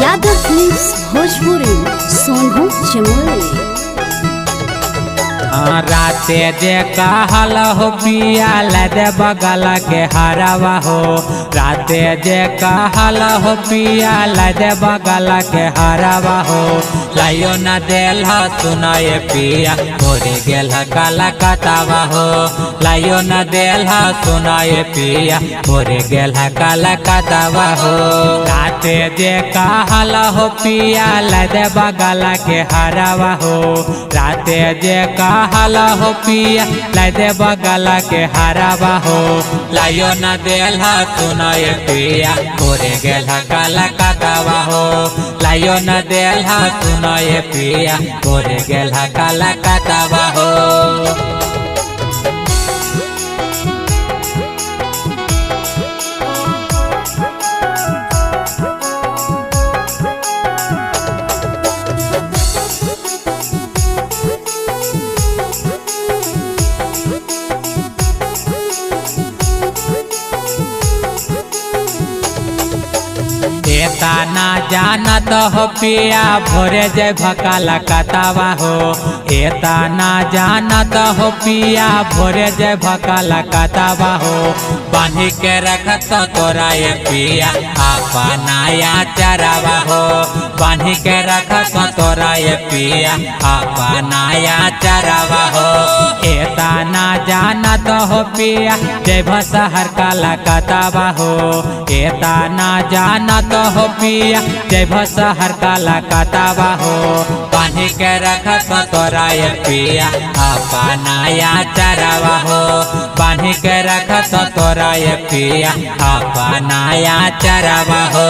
Yadav films Bhojpuri Sonu Chamoli. राते जे कहल हो पिया लदे बगल के हरवा हो। राते जे कहल हो पिया लदे बगल के हरवा हो। लायो न देल सुनाए पिया भोरे गेल काला कतावा हो। लायो न देल सुनाए पिया भोरे गेल काला कतावा हो। राते जे कहल हो पिया लदे बगल के हरवा हो। राते जे कहल हो पिया लदे बगल के हरवा हो। लायो न देल सुनाए पिया भोरे गेल काला कतावा हो। लायो न देल सुनाए पिया भोरे गेल काला कतावा हो। एता ना जानत हो पिया भोरे जय भकाला कतावा हो। एता ना जानत हो पिया भोरे जय भकाला कतावा हो। बांधी के रखत तोरा ये पिया अपनाया चरावा हो। बांधी के रखत तोरा ये पिया अपनाया चरावा हो। एता ना जानत हो पिया जय भसहर काला कतावा हो। एता ना जानत हो पिया जय भसहर काला कतावा हो। बांधी के रखत तोरा ये पिया अपनाया चरावा हो। बांधी के रखत तोरा ये पिया अपनाया चरावा हो।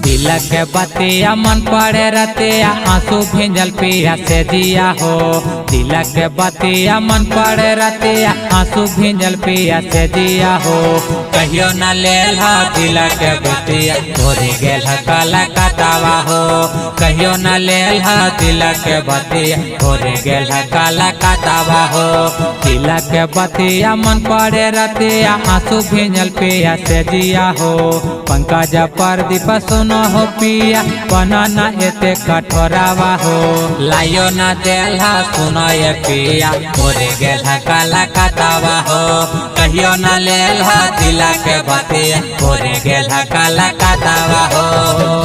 तिलक के बतिया मन पड़े रतिया आंसू भिंजल पिया से दिया हो। तिलक के बतिया मन पड़े रतिया आंसू भिंजल पिया से दिया हो। कहियो न लेल तिलक के बतिया भोरे गेल काला कतावा हो। कहियो न लेल तिलक के बतिया भोरे गेल काला कतावा हो। तिलक के बतिया मन पड़े रतिया आंसू भिंजल पिया से दिया हो। पंकज प्रदीप सुनो हो पिया बनाना एते कठोरावा हो। लायो न देल सुनो ये पिया भोरे गेल काला कतावा हो। कहियो न लेल तिलक के बतिया भोरे गेल काला कतावा हो।